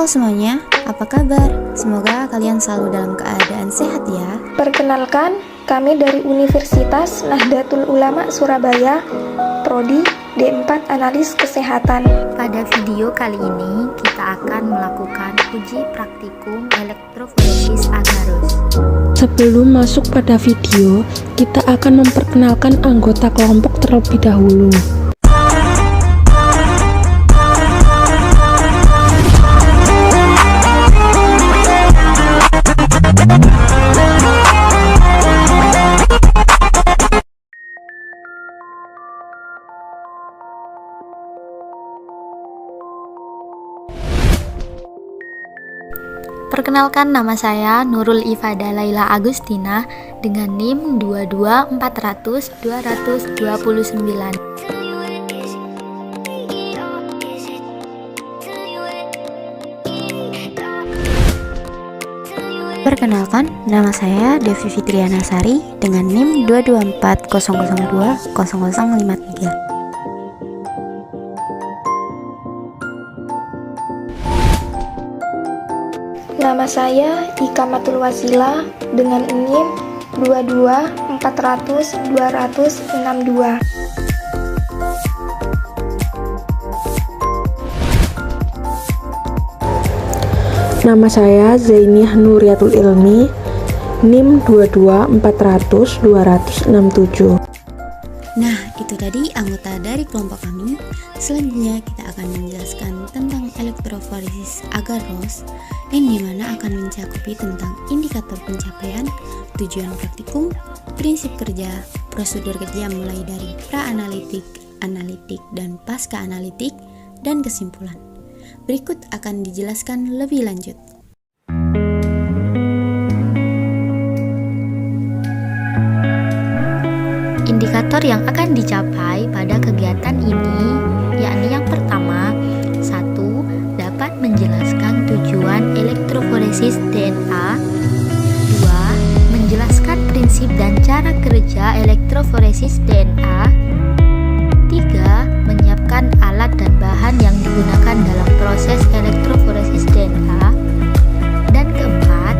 Halo semuanya, apa kabar? Semoga kalian selalu dalam keadaan sehat ya. Perkenalkan, kami dari Universitas Nahdlatul Ulama Surabaya, Prodi D4 Analis Kesehatan. Pada video kali ini, kita akan melakukan uji praktikum elektroforesis agarose. Sebelum masuk pada video, kita akan memperkenalkan anggota kelompok terlebih dahulu. Perkenalkan, nama saya Nurul Ifada Laila Agustina dengan NIM 22400-229. Perkenalkan, nama saya Devi Fitriana Sari dengan NIM 22400020053. Nama saya Ikamatul Wasila dengan NIM 22400-262. Nama saya Zainiah Nuriatul Ilmi, NIM 22400-267. Nah, itu tadi anggota dari kelompok kami. Selanjutnya kita akan menjelaskan tentang elektroforesis agarose, yang dimana akan mencakupi tentang indikator pencapaian, tujuan praktikum, prinsip kerja, prosedur kerja mulai dari pra-analitik, analitik, dan pasca-analitik, dan kesimpulan. Berikut akan dijelaskan lebih lanjut. Indikator yang akan dicapai pada kegiatan ini yakni yang pertama, 1. Dapat menjelaskan tujuan elektroforesis DNA. 2. Menjelaskan prinsip dan cara kerja elektroforesis DNA. 3. Menyiapkan alat dan bahan yang digunakan dalam proses elektroforesis DNA. Dan keempat,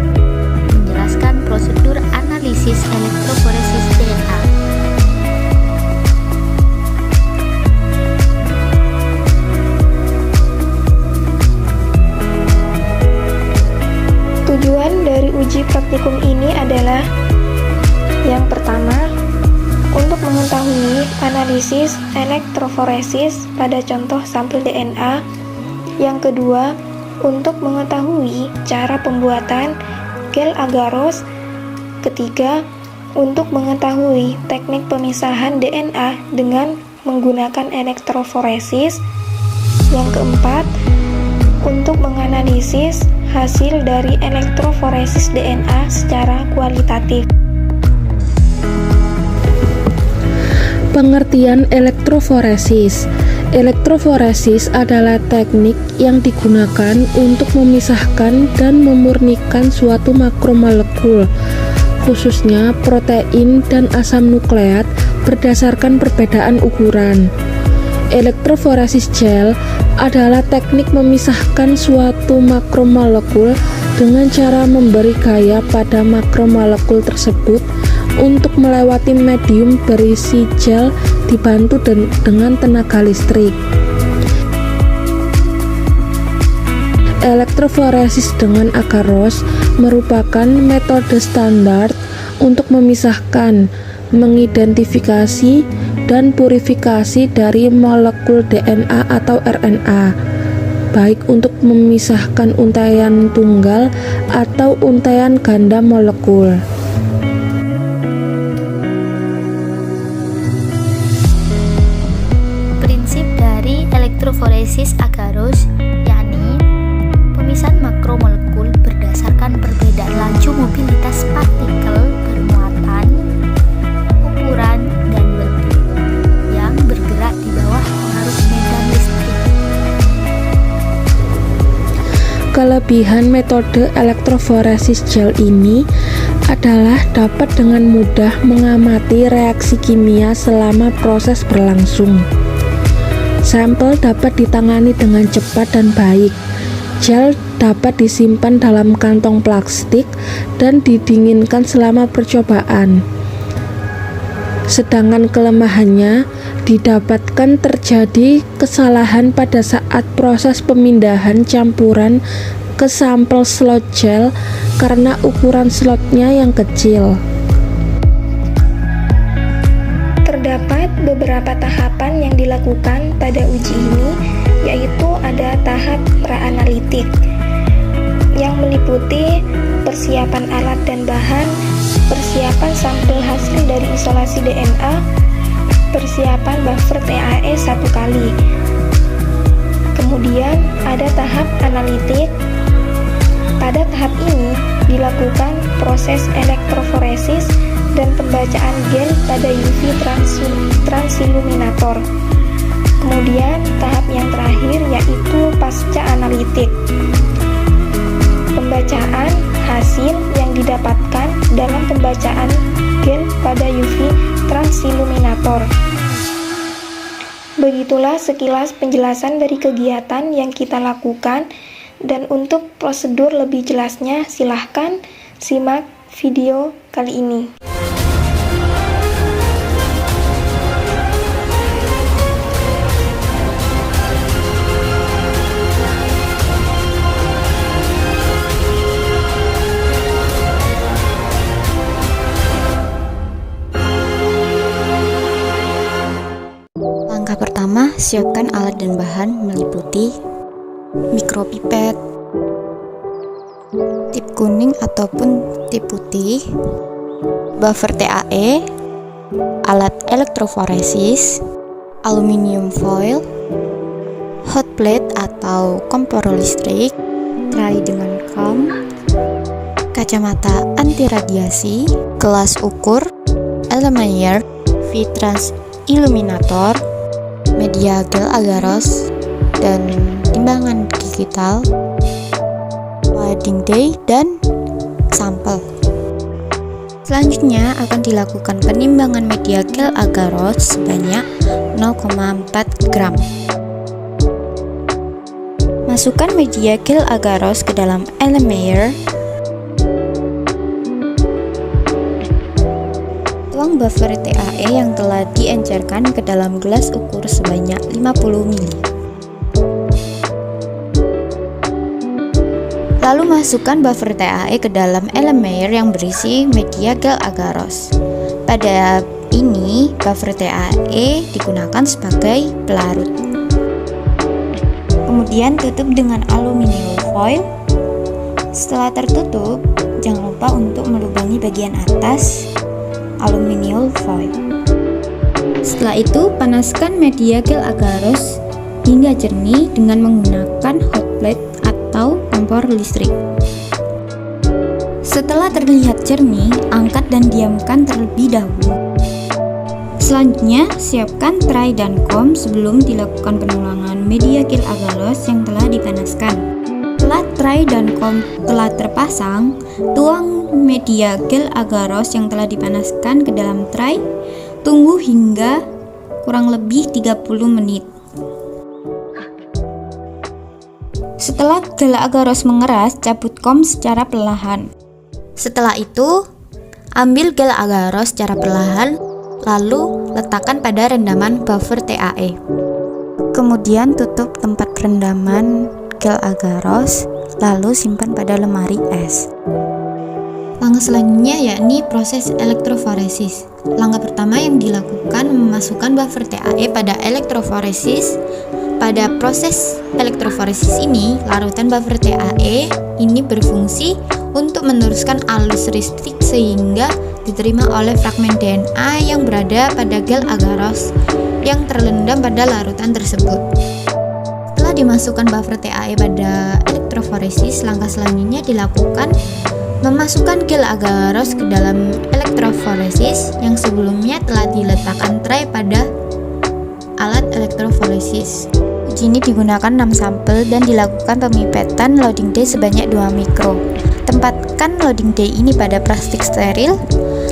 menjelaskan prosedur analisis elektroforesis DNA. Tujuan dari uji praktikum ini adalah: yang pertama, untuk mengetahui analisis elektroforesis pada contoh sampel DNA. Yang kedua, untuk mengetahui cara pembuatan gel agarose. Ketiga, untuk mengetahui teknik pemisahan DNA dengan menggunakan elektroforesis. Yang keempat, untuk menganalisis hasil dari elektroforesis DNA secara kualitatif. Pengertian elektroforesis. Elektroforesis adalah teknik yang digunakan untuk memisahkan dan memurnikan suatu makromolekul, khususnya protein dan asam nukleat, berdasarkan perbedaan ukuran. Elektroforesis gel adalah teknik memisahkan suatu makromolekul dengan cara memberi gaya pada makromolekul tersebut untuk melewati medium berisi gel dibantu dengan tenaga listrik. Elektroforesis dengan agarose merupakan metode standar untuk memisahkan, mengidentifikasi, dan purifikasi dari molekul DNA atau RNA, baik untuk memisahkan untaian tunggal atau untaian ganda molekul. Prinsip dari elektroforesis agarose yakni pemisahan makromolekul berdasarkan perbedaan laju mobilitas partikel bermuatan, ukuran, dan bentuk yang bergerak di bawah pengaruh medan listrik. Kelebihan metode elektroforesis gel ini adalah dapat dengan mudah mengamati reaksi kimia selama proses berlangsung. Sampel dapat ditangani dengan cepat dan baik. Gel dapat disimpan dalam kantong plastik dan didinginkan selama percobaan. Sedangkan kelemahannya didapatkan terjadi kesalahan pada saat proses pemindahan campuran ke sampel slot gel karena ukuran slotnya yang kecil. Terdapat beberapa tahapan yang dilakukan pada uji ini, yaitu ada tahap pra-analitik yang meliputi persiapan alat dan bahan, persiapan sampel hasil dari isolasi DNA, persiapan buffer TAE 1 kali. Kemudian ada tahap analitik. Pada tahap ini dilakukan proses elektroforesis dan pembacaan gen pada UV transiluminator. Kemudian tahap yang terakhir yaitu pasca analitik. Pembacaan hasil yang didapatkan dalam pembacaan gen pada UV transiluminator. Begitulah sekilas penjelasan dari kegiatan yang kita lakukan, dan untuk prosedur lebih jelasnya silahkan simak video kali ini. Langkah pertama, siapkan alat dan bahan meliputi mikropipet, tip kuning ataupun tip putih, buffer TAE, alat elektroforesis, aluminium foil, hot plate atau kompor listrik, tray dengan comb, kacamata anti radiasi, gelas ukur, Erlenmeyer V-Trans Illuminator, media gel agaros, dan timbangan digital, wedding day, dan sampel. Selanjutnya akan dilakukan penimbangan media gel agaros sebanyak 0,4 gram. Masukkan media gel agaros ke dalam Erlenmeyer. Tuang buffer TAE yang telah diencerkan ke dalam gelas ukur sebanyak 50 ml. Lalu masukkan buffer TAE ke dalam Erlenmeyer yang berisi media gel agaros. Pada ini, buffer TAE digunakan sebagai pelarut. Kemudian tutup dengan aluminium foil. Setelah tertutup, jangan lupa untuk melubangi bagian atas aluminium foil. Setelah itu, panaskan media gel agaros hingga jernih dengan menggunakan hot plate atau kompor listrik. Setelah terlihat jernih, angkat dan diamkan terlebih dahulu. Selanjutnya, siapkan tray dan comb sebelum dilakukan penulangan media gel agaros yang telah dipanaskan. Setelah tray dan comb telah terpasang, tuang media gel agaros yang telah dipanaskan ke dalam tray. Tunggu hingga kurang lebih 30 menit. Setelah gel agaros mengeras, cabut comb secara perlahan. Setelah itu, ambil gel agaros secara perlahan, lalu letakkan pada rendaman buffer TAE. Kemudian tutup tempat rendaman gel agaros, lalu simpan pada lemari es. Langkah selanjutnya yakni proses elektroforesis. Langkah pertama yang dilakukan memasukkan buffer TAE pada elektroforesis. Pada proses elektroforesis ini, larutan buffer TAE ini berfungsi untuk meneruskan arus listrik sehingga diterima oleh fragmen DNA yang berada pada gel agaros yang terendam pada larutan tersebut. Setelah dimasukkan buffer TAE pada elektroforesis, langkah selanjutnya dilakukan memasukkan gel agaros ke dalam elektroforesis yang sebelumnya telah diletakkan tray pada alat elektroforesis. uji ini digunakan 6 sampel dan dilakukan pemipetan loading day sebanyak 2 mikro. Tempatkan loading day ini pada plastik steril,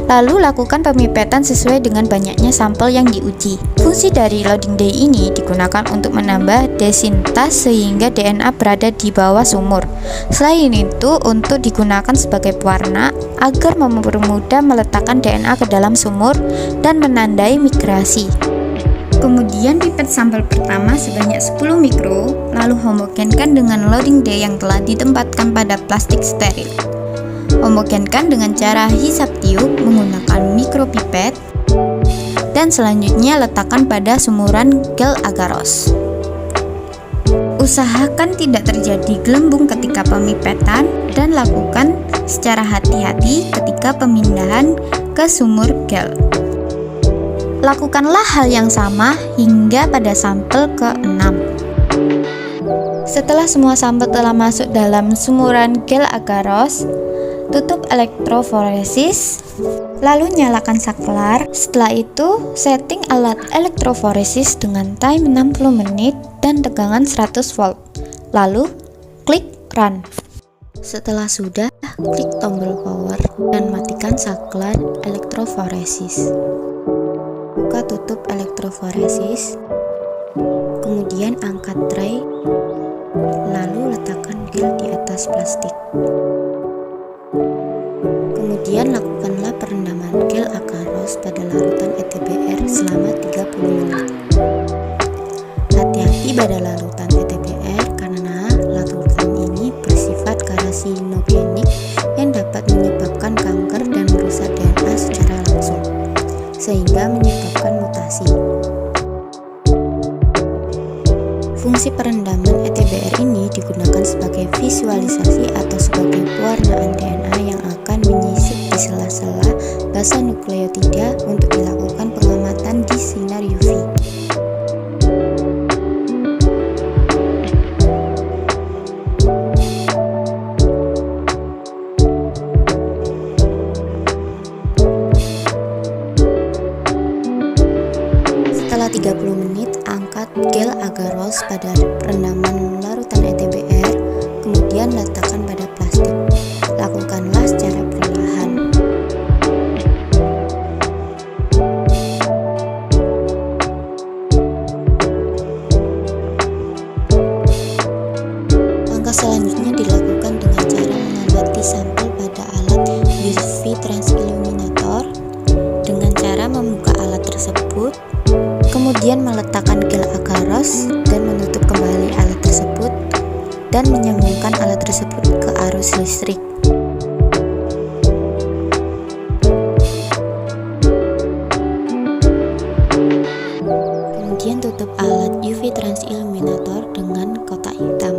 lalu lakukan pemipetan sesuai dengan banyaknya sampel yang diuji. Fungsi dari loading day ini digunakan untuk menambah desintas sehingga DNA berada di bawah sumur. Selain itu, untuk digunakan sebagai pewarna agar mempermudah meletakkan DNA ke dalam sumur dan menandai migrasi. Kemudian pipet sampel pertama sebanyak 10 mikro, lalu homogenkan dengan loading day yang telah ditempatkan pada plastik steril. Homogenkan dengan cara hisap tiup menggunakan mikropipet, dan selanjutnya letakkan pada sumuran gel agaros. Usahakan tidak terjadi gelembung ketika pemipetan dan lakukan secara hati-hati ketika pemindahan ke sumur gel. Lakukanlah hal yang sama hingga pada sampel ke-6. Setelah semua sampel telah masuk dalam sumuran gel agaros, tutup elektroforesis, lalu nyalakan saklar. Setelah itu, setting alat elektroforesis dengan time 60 menit dan tegangan 100 volt. Lalu, klik run. Setelah sudah, klik tombol power dan matikan saklar elektroforesis. Buka tutup elektroforesis, kemudian angkat tray, lalu letakkan gel di atas plastik. Kemudian lakukanlah perendaman gel agaros pada larutan ETBR selama 30 menit. Hati-hati pada larutan ETBR karena larutan ini bersifat karsinogenik yang dapat menyebabkan kanker dan merusak DNA secara langsung, sehingga menyebabkan mutasi. Fungsi perendaman ETBR ini digunakan sebagai visualisasi atau sebagai pewarnaan DNA yang akan menyisip di sela-sela basa nukleotida untuk dilakukan pengamatan di sinar UV. Setelah 30 menit, angkat gel agaros pada perendaman larutan ETBR, kemudian letakkan pada plastik. Lakukanlah secara perlahan. Langkah selanjutnya dilakukan dengan cara mengamati sampel pada alat UV transilluminator dengan cara membuka alat tersebut, kemudian meletakkan gel agaros dan menutup kembali alat tersebut dan menyambungkan alat tersebut ke arus listrik. Kemudian tutup alat UV transilluminator dengan kotak hitam.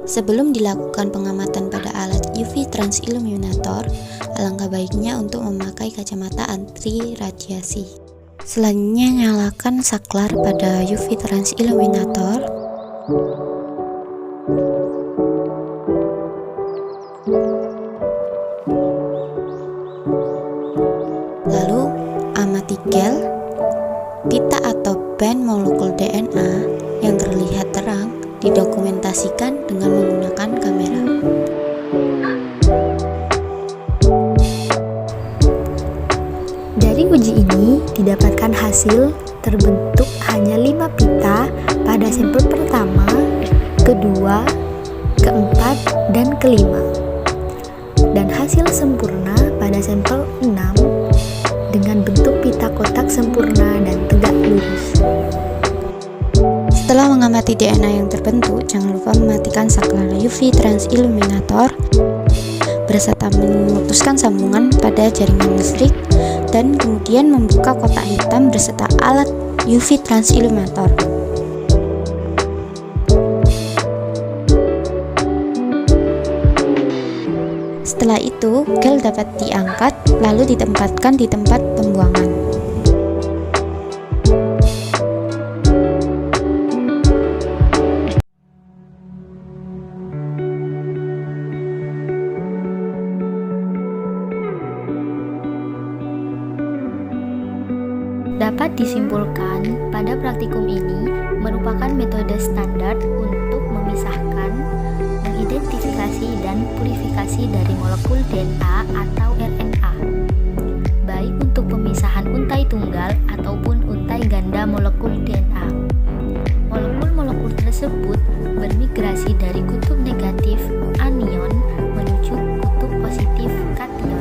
Sebelum dilakukan pengamatan pada alat UV transilluminator, alangkah baiknya untuk memakai kacamata anti radiasi. Selanjutnya, nyalakan saklar pada UV transilluminator. Lalu, amati gel, pita atau band molekul DNA yang terlihat terang didokumentasikan dengan menggunakan kamera. Dari uji ini didapatkan hasil terbentuk hanya 5 pita pada sampel pertama, kedua, keempat, dan kelima. Dan hasil sempurna pada sampel 6 dengan bentuk pita kotak sempurna dan tegak lurus. Setelah mengamati DNA yang terbentuk, jangan lupa mematikan saklar UV transilluminator berserta memutuskan sambungan pada jaringan listrik dan kemudian membuka kotak hitam berserta alat UV transilluminator. Setelah itu, gel dapat diangkat lalu ditempatkan di tempat pembuangan. Dapat disimpulkan, pada praktikum ini merupakan metode standar untuk memisahkan, mengidentifikasi, dan purifikasi dari molekul DNA atau RNA, baik untuk pemisahan untai tunggal ataupun untai ganda molekul DNA. Molekul-molekul tersebut bermigrasi dari kutub negatif anion menuju kutub positif kation.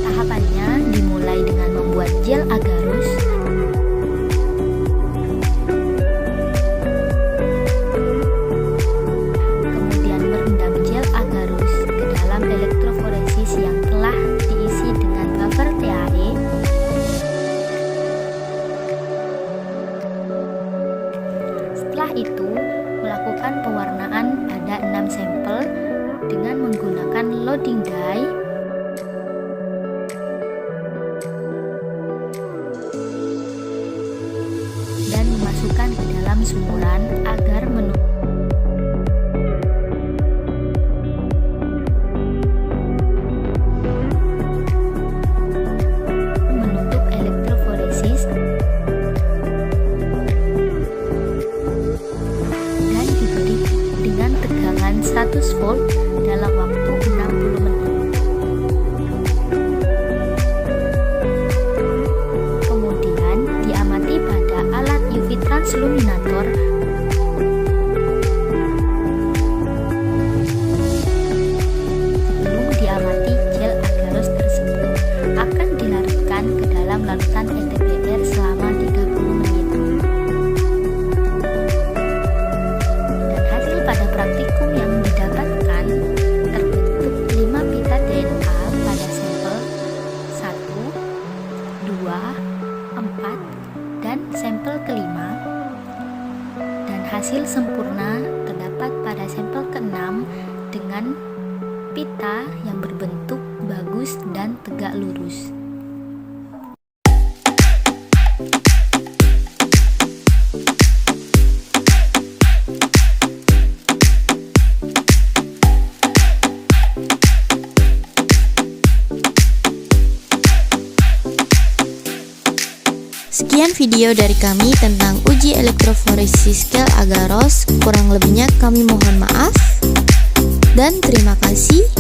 Tahapannya dimulai dengan membuat gel agarus, kemudian merendam gel agarus ke dalam elektroforesis yang telah diisi dengan buffer TAE. Setelah itu, melakukan pewarnaan pada 6 sampel dengan menggunakan loading dye dan dimasukkan ke dalam sumuran agar menutup elektroforesis dan diberi dengan tegangan 100 volt dalam waktu 60 menit. Kemudian diamati pada alat UV transluminator sebelum diamati gel agarus tersebut akan dilarutkan ke dalam larutan ETBR selama 30 menit. Dan hasil pada praktikum yang didapatkan terbentuk 5 pita DNA pada sampel 1, 2, 4, dan sampel kelima, dan hasil sempurna terdapat pada sampel ke-6 dengan pita yang berbentuk bagus dan tegak lurus. Sekian video dari kami tentang uji elektroforesis gel agarose. Kurang lebihnya kami mohon maaf. Dan terima kasih.